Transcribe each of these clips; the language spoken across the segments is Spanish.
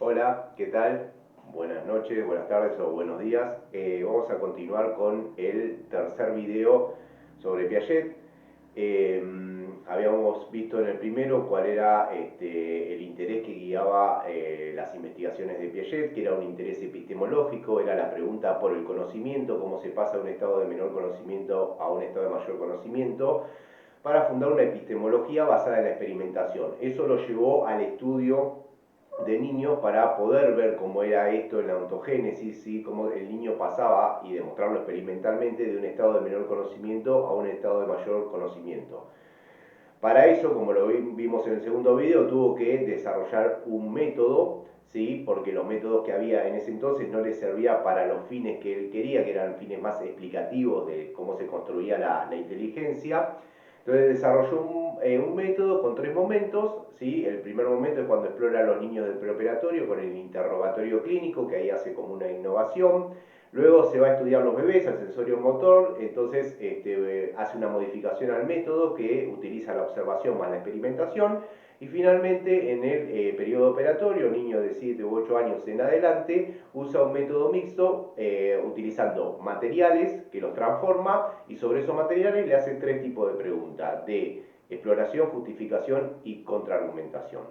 Hola, ¿qué tal? Buenas noches, buenas tardes o buenos días. Vamos a continuar con el tercer video sobre Piaget. Eh, Habíamos visto en el primero cuál era el interés que guiaba las investigaciones de Piaget, que era un interés epistemológico, era la pregunta por el conocimiento, cómo se pasa de un estado de menor conocimiento a un estado de mayor conocimiento, para fundar una epistemología basada en la experimentación. Eso lo llevó al estudio de niños para poder ver cómo era esto en la ontogénesis, ¿sí? Cómo el niño pasaba, y demostrarlo experimentalmente, de un estado de menor conocimiento a un estado de mayor conocimiento. Para eso, como lo vimos en el segundo video, tuvo que desarrollar un método, ¿sí? Porque los métodos que había en ese entonces no le servía para los fines que él quería, que eran fines más explicativos de cómo se construía la inteligencia. Entonces desarrolló un método con tres momentos, ¿sí? El primer momento es cuando explora a los niños del preoperatorio con el interrogatorio clínico, que ahí hace como una innovación. Luego se va a estudiar los bebés, el sensorio motor, entonces hace una modificación al método que utiliza la observación más la experimentación. Y finalmente, en el periodo operatorio, niños de 7 u 8 años en adelante, usa un método mixto utilizando materiales que los transforma, y sobre esos materiales le hace tres tipos de preguntas: de exploración, justificación y contraargumentación.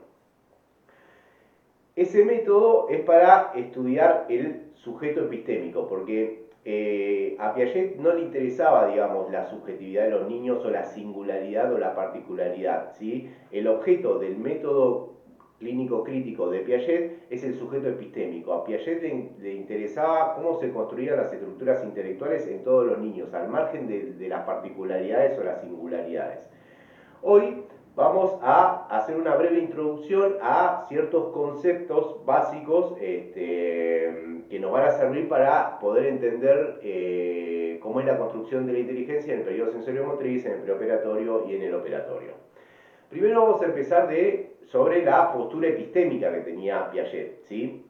Ese método es para estudiar el sujeto epistémico, porque a Piaget no le interesaba, digamos, la subjetividad de los niños o la singularidad o la particularidad, ¿sí? El objeto del método clínico crítico de Piaget es el sujeto epistémico. A Piaget le interesaba cómo se construían las estructuras intelectuales en todos los niños, al margen de las particularidades o las singularidades. Hoy vamos a hacer una breve introducción a ciertos conceptos básicos que nos van a servir para poder entender cómo es la construcción de la inteligencia en el periodo sensorio-motriz, en el preoperatorio y en el operatorio. Primero vamos a empezar sobre la postura epistémica que tenía Piaget, ¿sí?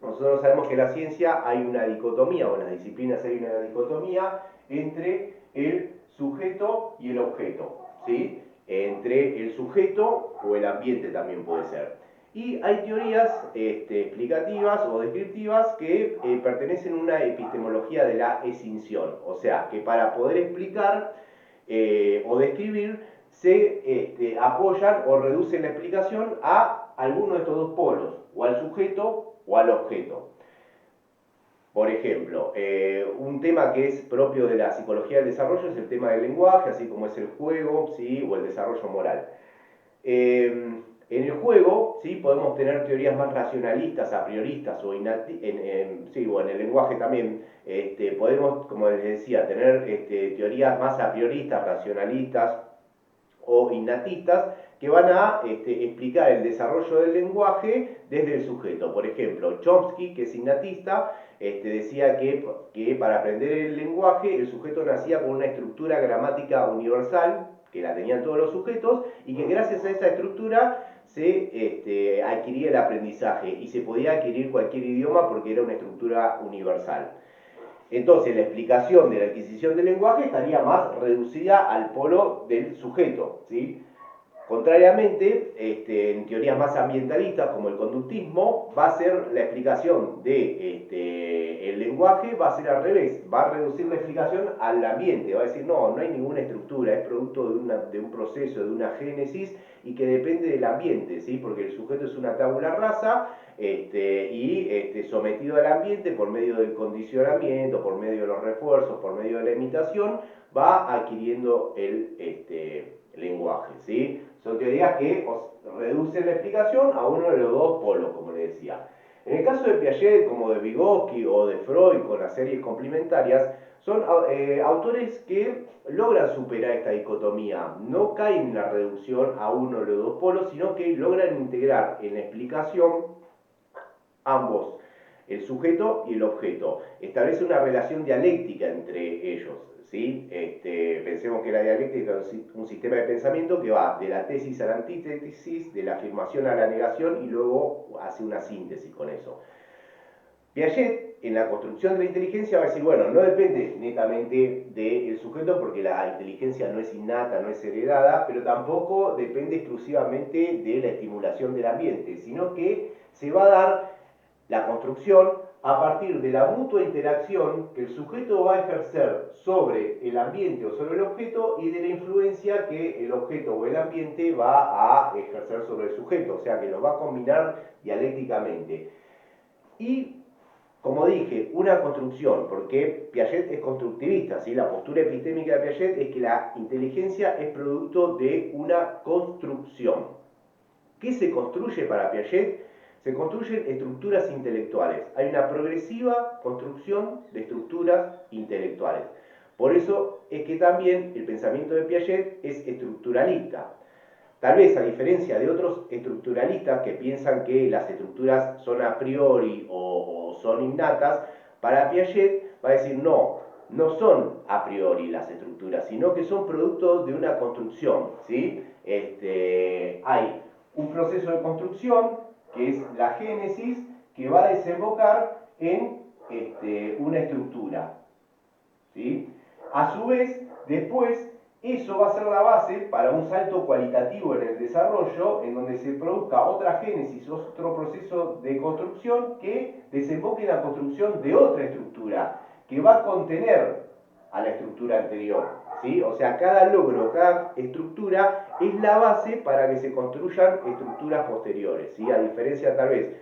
Nosotros sabemos que en la ciencia hay una dicotomía, o en las disciplinas hay una dicotomía entre el sujeto y el objeto, ¿sí? Entre el sujeto o el ambiente también puede ser. Y hay teorías explicativas o descriptivas que pertenecen a una epistemología de la escinción, o sea, que para poder explicar o describir se apoyan o reducen la explicación a alguno de estos dos polos, o al sujeto o al objeto. Por ejemplo, un tema que es propio de la psicología del desarrollo es el tema del lenguaje, así como es el juego, ¿sí? O el desarrollo moral. En el juego, ¿sí? Podemos tener teorías más racionalistas, a prioristas, o sí, o en el lenguaje también. Podemos, como les decía, tener teorías más a prioristas, racionalistas o innatistas, que van a explicar el desarrollo del lenguaje desde el sujeto. Por ejemplo, Chomsky, que es innatista, decía que para aprender el lenguaje el sujeto nacía con una estructura gramática universal, que la tenían todos los sujetos, y que gracias a esa estructura se adquiría el aprendizaje, y se podía adquirir cualquier idioma porque era una estructura universal. Entonces la explicación de la adquisición del lenguaje estaría más reducida al polo del sujeto, ¿sí? Contrariamente, en teorías más ambientalistas como el conductismo, va a ser la explicación del lenguaje, va a ser al revés, va a reducir la explicación al ambiente, va a decir no hay ninguna estructura, es producto de un proceso, de una génesis, y que depende del ambiente, ¿sí? Porque el sujeto es una tabula rasa, y sometido al ambiente por medio del condicionamiento, por medio de los refuerzos, por medio de la imitación, va adquiriendo el lenguaje, ¿sí? Son teorías que reducen la explicación a uno de los dos polos, como les decía. En el caso de Piaget, como de Vygotsky o de Freud, con las series complementarias, son autores que logran superar esta dicotomía, no caen en la reducción a uno de los dos polos, sino que logran integrar en la explicación ambos, el sujeto y el objeto. Establece una relación dialéctica entre ellos, ¿sí? Pensemos que la dialéctica es un sistema de pensamiento que va de la tesis a la antítesis, de la afirmación a la negación, y luego hace una síntesis con eso. Piaget, en la construcción de la inteligencia, va a decir, bueno, no depende netamente del sujeto, porque la inteligencia no es innata, no es heredada, pero tampoco depende exclusivamente de la estimulación del ambiente, sino que se va a dar la construcción a partir de la mutua interacción que el sujeto va a ejercer sobre el ambiente o sobre el objeto y de la influencia que el objeto o el ambiente va a ejercer sobre el sujeto, o sea que los va a combinar dialécticamente. Y, como dije, una construcción, porque Piaget es constructivista, ¿sí? La postura epistémica de Piaget es que la inteligencia es producto de una construcción. ¿Qué se construye para Piaget? Se construyen estructuras intelectuales. Hay una progresiva construcción de estructuras intelectuales. Por eso es que también el pensamiento de Piaget es estructuralista. Tal vez a diferencia de otros estructuralistas que piensan que las estructuras son a priori o son innatas, para Piaget va a decir no, no son a priori las estructuras, sino que son producto de una construcción, ¿sí? Hay un proceso de construcción que es la génesis que va a desembocar en una estructura, ¿sí? A su vez, después, eso va a ser la base para un salto cualitativo en el desarrollo, en donde se produzca otra génesis, otro proceso de construcción que desemboque en la construcción de otra estructura, que va a contener a la estructura anterior, ¿sí? O sea, cada logro, cada estructura es la base para que se construyan estructuras posteriores, ¿sí? A diferencia tal vez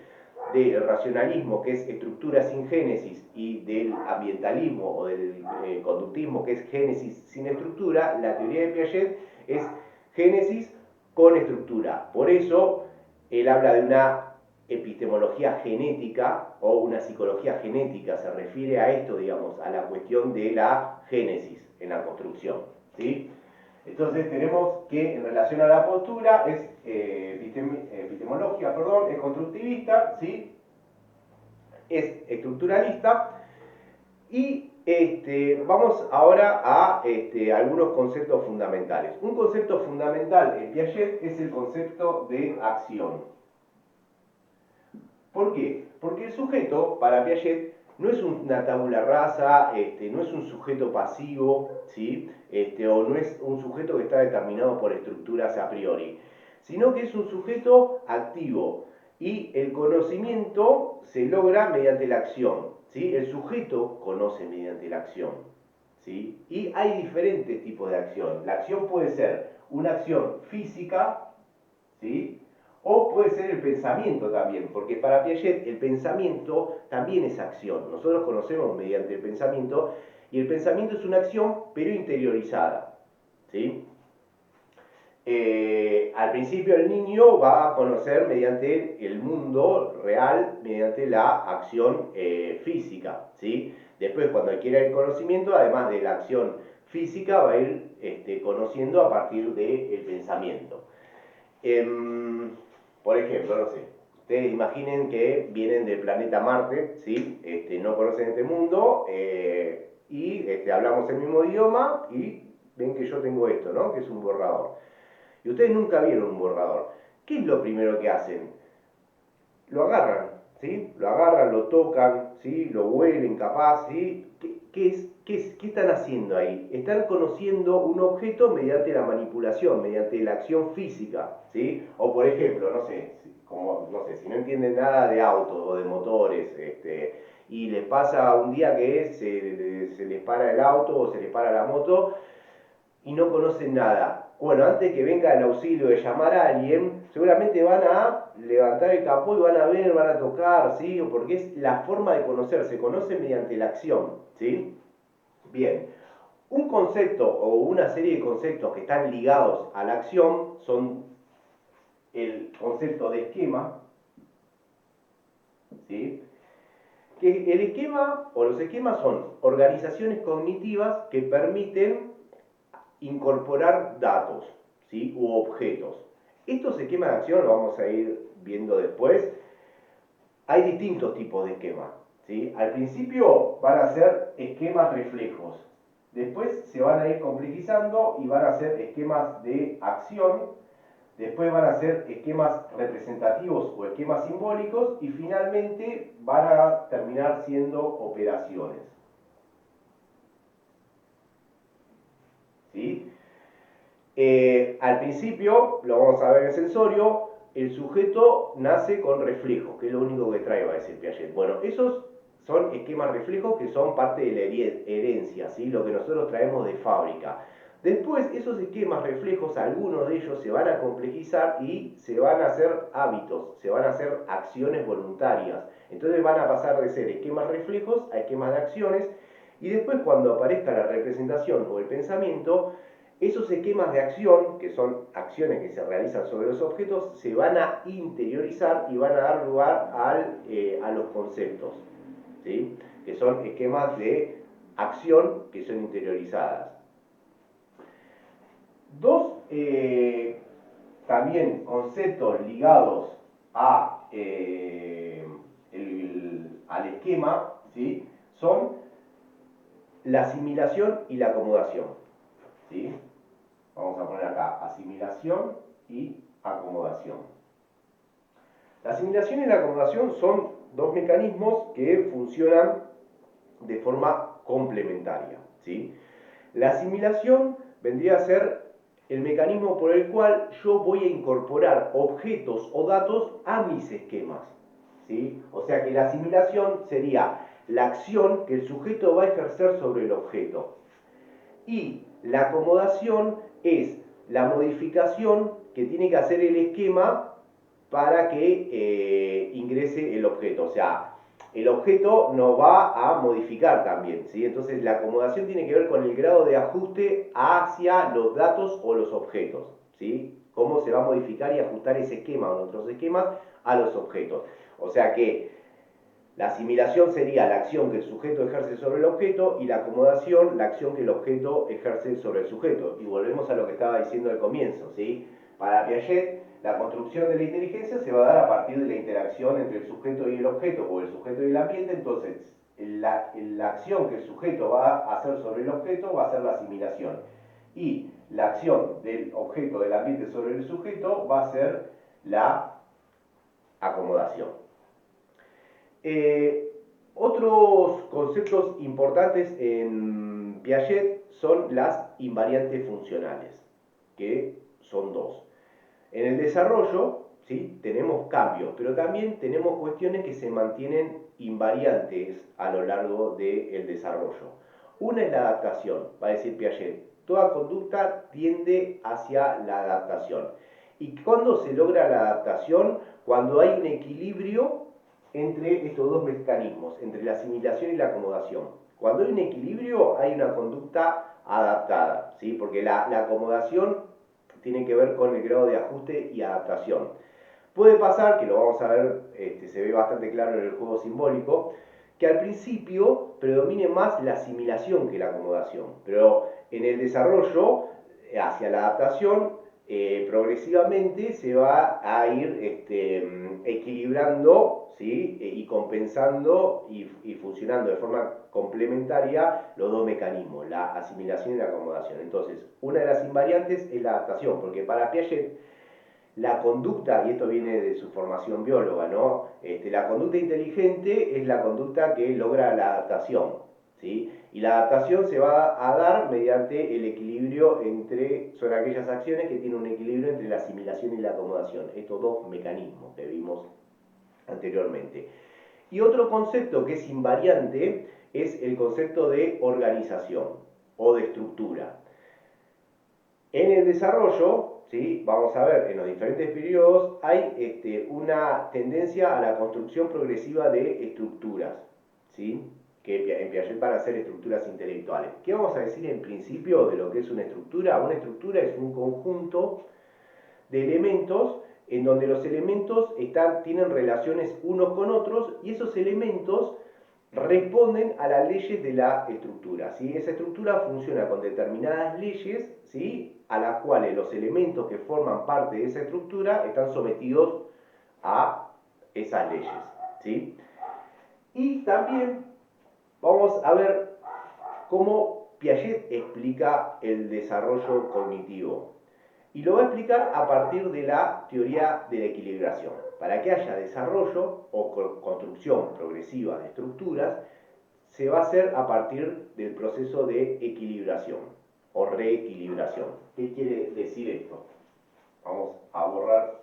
del racionalismo, que es estructura sin génesis, y del ambientalismo o del conductismo, que es génesis sin estructura, la teoría de Piaget es génesis con estructura. Por eso él habla de una epistemología genética o una psicología genética, se refiere a esto, digamos, a la cuestión de la génesis en la construcción, ¿sí? Entonces tenemos que en relación a la postura es epistemología, perdón, es constructivista, ¿sí? Es estructuralista y vamos ahora a algunos conceptos fundamentales. Un concepto fundamental en Piaget es el concepto de acción. ¿Por qué? Porque el sujeto, para Piaget, no es una tabula rasa, no es un sujeto pasivo, ¿sí? O no es un sujeto que está determinado por estructuras a priori, sino que es un sujeto activo y el conocimiento se logra mediante la acción, ¿sí? El sujeto conoce mediante la acción, ¿sí? Y hay diferentes tipos de acción. La acción puede ser una acción física, ¿sí? O puede ser el pensamiento también, porque para Piaget el pensamiento también es acción. Nosotros conocemos mediante el pensamiento, y el pensamiento es una acción, pero interiorizada, ¿sí? Al principio el niño va a conocer mediante el mundo real, mediante la acción física, ¿sí? Después, cuando adquiere el conocimiento, además de la acción física, va a ir conociendo a partir del pensamiento. Por ejemplo, no sé, ustedes imaginen que vienen del planeta Marte, ¿sí? No conocen este mundo y hablamos el mismo idioma y ven que yo tengo esto, ¿no? Que es un borrador. Y ustedes nunca vieron un borrador. ¿Qué es lo primero que hacen? Lo agarran, ¿sí? Lo agarran, lo tocan, ¿sí? Lo huelen capaz, ¿sí? ¿Qué están haciendo ahí? Están conociendo un objeto mediante la manipulación, mediante la acción física, ¿sí? O por ejemplo, no sé, si no entienden nada de autos o de motores, y les pasa un día que se les para el auto o se les para la moto y no conocen nada. Bueno, antes que venga el auxilio de llamar a alguien, seguramente van a levantar el capó y van a ver, van a tocar, ¿sí? Porque es la forma de conocer, se conoce mediante la acción, ¿sí? Bien, un concepto o una serie de conceptos que están ligados a la acción son el concepto de esquema, ¿sí? Que el esquema o los esquemas son organizaciones cognitivas que permiten incorporar datos, ¿sí? U objetos. Estos esquemas de acción, lo vamos a ir viendo después, hay distintos tipos de esquemas, ¿sí? Al principio van a ser esquemas reflejos, después se van a ir complejizando y van a ser esquemas de acción, después van a ser esquemas representativos o esquemas simbólicos y finalmente van a terminar siendo operaciones, ¿sí? Al principio, lo vamos a ver en el sensorio, el sujeto nace con reflejos, que es lo único que trae, va a decir Piaget. Bueno, esos son esquemas reflejos que son parte de la herencia, ¿sí? Lo que nosotros traemos de fábrica. Después, esos esquemas reflejos, algunos de ellos se van a complejizar y se van a hacer hábitos, se van a hacer acciones voluntarias. Entonces van a pasar de ser esquemas reflejos a esquemas de acciones, y después cuando aparezca la representación o el pensamiento, esos esquemas de acción, que son acciones que se realizan sobre los objetos, se van a interiorizar y van a dar lugar a los conceptos, ¿sí? Que son esquemas de acción que son interiorizadas. Dos también conceptos ligados al esquema, ¿sí? Son la asimilación y la acomodación, ¿sí? Vamos a poner acá asimilación y acomodación. La asimilación y la acomodación son dos mecanismos que funcionan de forma complementaria, ¿sí? La asimilación vendría a ser el mecanismo por el cual yo voy a incorporar objetos o datos a mis esquemas, ¿sí? O sea que la asimilación sería la acción que el sujeto va a ejercer sobre el objeto. Y la acomodación es la modificación que tiene que hacer el esquema para que ingrese el objeto. O sea, el objeto nos va a modificar también, ¿sí? Entonces la acomodación tiene que ver con el grado de ajuste hacia los datos o los objetos, ¿sí? Cómo se va a modificar y ajustar ese esquema o otros esquemas a los objetos. O sea que la asimilación sería la acción que el sujeto ejerce sobre el objeto, y la acomodación, la acción que el objeto ejerce sobre el sujeto. Y volvemos a lo que estaba diciendo al comienzo, ¿sí? Para Piaget, la construcción de la inteligencia se va a dar a partir de la interacción entre el sujeto y el objeto, o el sujeto y el ambiente. Entonces, la acción que el sujeto va a hacer sobre el objeto va a ser la asimilación. Y la acción del objeto, del ambiente sobre el sujeto, va a ser la acomodación. Otros conceptos importantes en Piaget son las invariantes funcionales, que son dos. En el desarrollo, ¿sí?, tenemos cambios, pero también tenemos cuestiones que se mantienen invariantes a lo largo del desarrollo. Una es la adaptación, va a decir Piaget. Toda conducta tiende hacia la adaptación. ¿Y cuándo se logra la adaptación? Cuando hay un equilibrio entre estos dos mecanismos, entre la asimilación y la acomodación. Cuando hay un equilibrio, hay una conducta adaptada, ¿sí? Porque la acomodación tiene que ver con el grado de ajuste y adaptación. Puede pasar, que lo vamos a ver, se ve bastante claro en el juego simbólico, que al principio predomine más la asimilación que la acomodación, pero en el desarrollo hacia la adaptación, progresivamente se va a ir equilibrando, ¿sí?, y compensando y funcionando de forma complementaria los dos mecanismos, la asimilación y la acomodación. Entonces, una de las invariantes es la adaptación, porque para Piaget la conducta, y esto viene de su formación bióloga, ¿no? La conducta inteligente es la conducta que logra la adaptación, ¿sí? Y la adaptación se va a dar mediante el equilibrio son aquellas acciones que tienen un equilibrio entre la asimilación y la acomodación, estos dos mecanismos que vimos anteriormente. Y otro concepto que es invariante es el concepto de organización o de estructura. En el desarrollo, ¿sí?, vamos a ver, en los diferentes periodos hay una tendencia a la construcción progresiva de estructuras, ¿sí?, que en Piaget van a ser estructuras intelectuales. ¿Qué vamos a decir en principio de lo que es una estructura? Una estructura es un conjunto de elementos en donde los elementos tienen relaciones unos con otros, y esos elementos responden a las leyes de la estructura, ¿sí? Esa estructura funciona con determinadas leyes, ¿sí?, a las cuales los elementos que forman parte de esa estructura están sometidos a esas leyes, ¿sí? Y también vamos a ver cómo Piaget explica el desarrollo cognitivo. Y lo va a explicar a partir de la teoría de la equilibración. Para que haya desarrollo o construcción progresiva de estructuras, se va a hacer a partir del proceso de equilibración o reequilibración. ¿Qué quiere decir esto? Vamos a borrar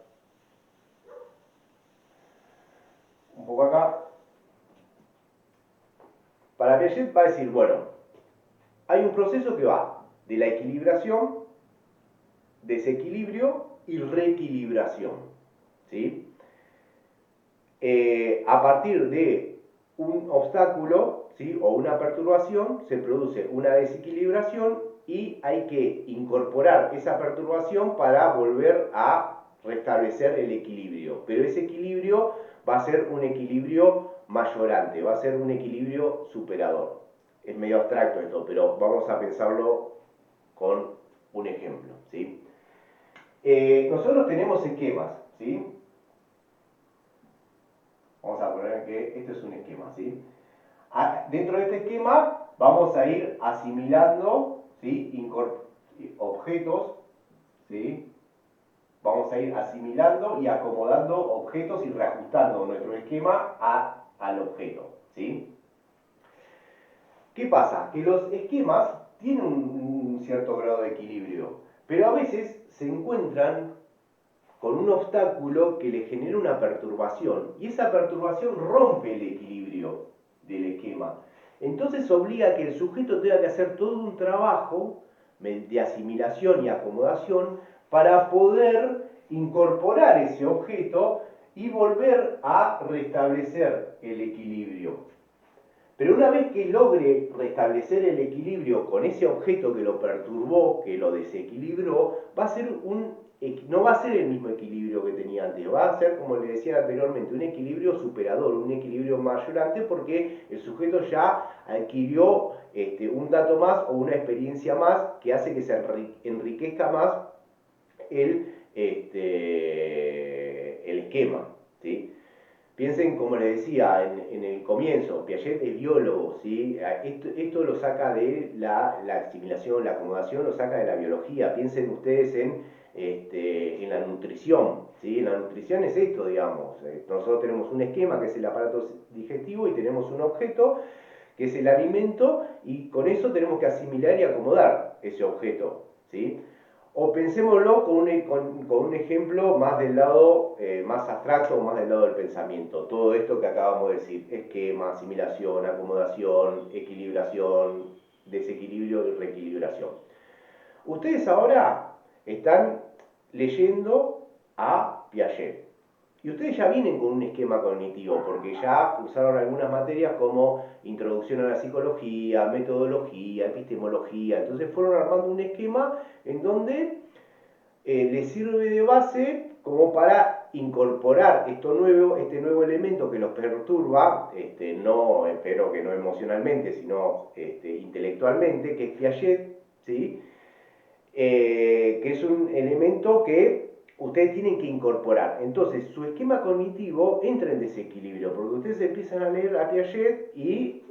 un poco acá. Para Piaget va a decir, bueno, hay un proceso que va de la equilibración, desequilibrio y reequilibración, ¿sí? A partir de un obstáculo, ¿sí? O una perturbación, se produce una desequilibración y hay que incorporar esa perturbación para volver a restablecer el equilibrio. Pero ese equilibrio va a ser un equilibrio mayorante, va a ser un equilibrio superador. Es medio abstracto esto, pero vamos a pensarlo con un ejemplo, ¿sí? Nosotros tenemos esquemas, ¿sí? Vamos a poner que esto es un esquema, ¿sí? Dentro de este esquema vamos a ir asimilando, ¿sí? Objetos, ¿sí? Vamos a ir asimilando y acomodando objetos y reajustando nuestro esquema al objeto, ¿sí? ¿Qué pasa? Que los esquemas tienen un cierto grado de equilibrio, pero a veces se encuentran con un obstáculo que le genera una perturbación y esa perturbación rompe el equilibrio del esquema. Entonces obliga a que el sujeto tenga que hacer todo un trabajo de asimilación y acomodación para poder incorporar ese objeto y volver a restablecer el equilibrio. Pero una vez que logre restablecer el equilibrio con ese objeto que lo perturbó, que lo desequilibró, va a ser no va a ser el mismo equilibrio que tenía antes, va a ser, como le decía anteriormente, un equilibrio superador, un equilibrio mayorante, porque el sujeto ya adquirió un dato más o una experiencia más que hace que se enriquezca más el esquema, ¿sí? Piensen, como les decía en el comienzo, Piaget es biólogo, ¿sí? Esto lo saca de la asimilación, la acomodación, lo saca de la biología. Piensen ustedes en la nutrición, ¿sí? La nutrición es esto, digamos. Nosotros tenemos un esquema que es el aparato digestivo y tenemos un objeto que es el alimento y con eso tenemos que asimilar y acomodar ese objeto, ¿sí? O pensémoslo con un ejemplo más del lado más abstracto o más del lado del pensamiento. Todo esto que acabamos de decir, esquema, asimilación, acomodación, equilibración, desequilibrio y reequilibración. Ustedes ahora están leyendo a Piaget. Y ustedes ya vienen con un esquema cognitivo, porque ya cursaron algunas materias como introducción a la psicología, metodología, epistemología. Entonces fueron armando un esquema en donde les sirve de base como para incorporar este nuevo elemento que los perturba, no, espero que no emocionalmente, sino intelectualmente, que es Piaget, ¿sí? Que es un elemento que ustedes tienen que incorporar. Entonces, su esquema cognitivo entra en desequilibrio, porque ustedes empiezan a leer a Piaget y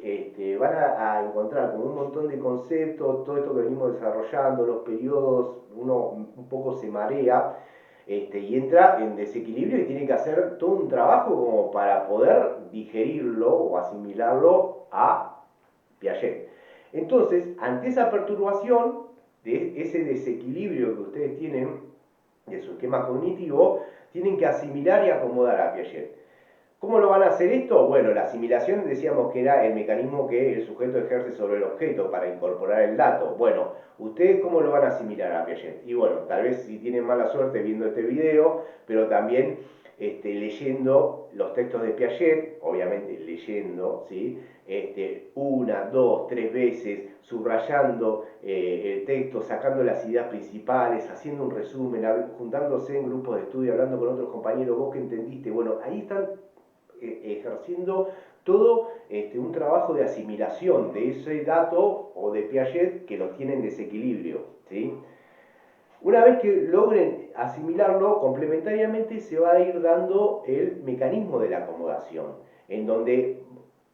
van a encontrar como un montón de conceptos, todo esto que venimos desarrollando, los periodos, uno un poco se marea y entra en desequilibrio y tiene que hacer todo un trabajo como para poder digerirlo o asimilarlo a Piaget. Entonces, ante esa perturbación, de ese desequilibrio que ustedes tienen de su esquema cognitivo, tienen que asimilar y acomodar a Piaget. ¿Cómo lo van a hacer esto? Bueno, la asimilación decíamos que era el mecanismo que el sujeto ejerce sobre el objeto para incorporar el dato. Bueno, ¿ustedes cómo lo van a asimilar a Piaget? Y bueno, tal vez si tienen mala suerte viendo este video, pero también leyendo los textos de Piaget, obviamente leyendo, ¿sí? Una, dos, tres veces, subrayando el texto, sacando las ideas principales, haciendo un resumen, juntándose en grupos de estudio, hablando con otros compañeros, vos que entendiste, bueno, ahí están ejerciendo todo un trabajo de asimilación de ese dato o de Piaget que los tiene en desequilibrio, ¿sí? Una vez que logren asimilarlo, complementariamente se va a ir dando el mecanismo de la acomodación, en donde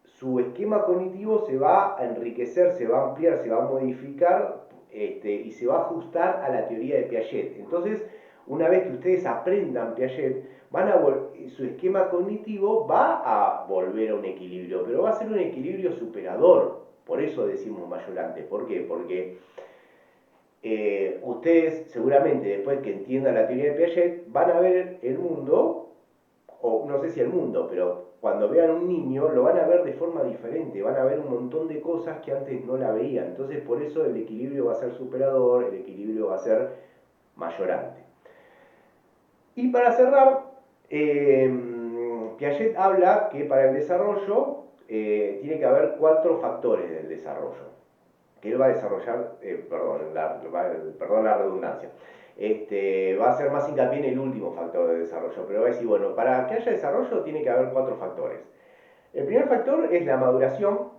su esquema cognitivo se va a enriquecer, se va a ampliar, se va a modificar y se va a ajustar a la teoría de Piaget. Entonces, una vez que ustedes aprendan Piaget, su esquema cognitivo va a volver a un equilibrio, pero va a ser un equilibrio superador. Por eso decimos mayorante. ¿Por qué? Porque ustedes seguramente después que entiendan la teoría de Piaget van a ver el mundo o no sé si el mundo, pero cuando vean un niño lo van a ver de forma diferente, van a ver un montón de cosas que antes no la veían. Entonces por eso el equilibrio va a ser superador, el equilibrio va a ser mayorante. Y para cerrar, Piaget habla que para el desarrollo tiene que haber 4 factores del desarrollo, que él va a desarrollar, perdón la redundancia, va a hacer más hincapié en el último factor de desarrollo, pero va a decir, bueno, para que haya desarrollo tiene que haber 4 factores. El primer factor es la maduración,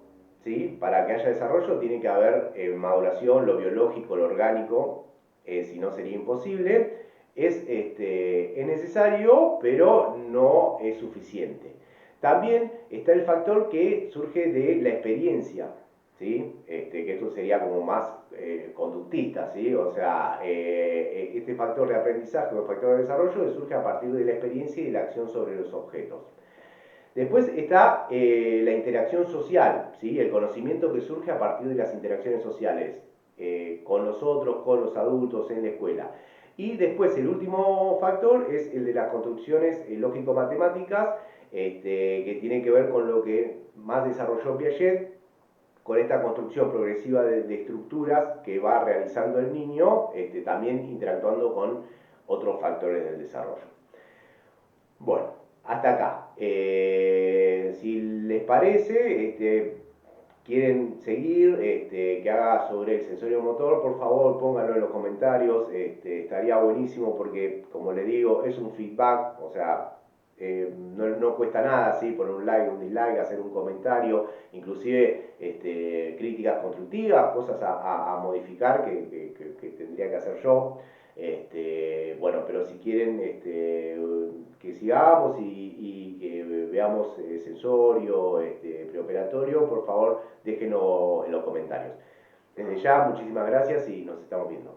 ¿sí? Para que haya desarrollo tiene que haber maduración, lo biológico, lo orgánico, si no sería imposible. Es necesario, pero no es suficiente. También está el factor que surge de la experiencia, ¿sí? Que esto sería como más conductista, ¿sí? O sea, este factor de aprendizaje o factor de desarrollo surge a partir de la experiencia y de la acción sobre los objetos. Después está la interacción social, ¿sí? El conocimiento que surge a partir de las interacciones sociales con los otros, con los adultos, en la escuela. Y después el último factor es el de las construcciones lógico-matemáticas, que tienen que ver con lo que más desarrolló Piaget, con esta construcción progresiva de estructuras que va realizando el niño, también interactuando con otros factores del desarrollo. Bueno, hasta acá. Si les parece, quieren seguir, que haga sobre el sensorio motor, por favor pónganlo en los comentarios. Estaría buenísimo porque, como les digo, es un feedback, o sea, no cuesta nada, ¿sí? Poner un like, un dislike, hacer un comentario, inclusive críticas constructivas, cosas a modificar que tendría que hacer yo. Bueno, pero si quieren que sigamos y que veamos sensorio, preoperatorio, por favor déjenlo en los comentarios. Desde ya, muchísimas gracias y nos estamos viendo.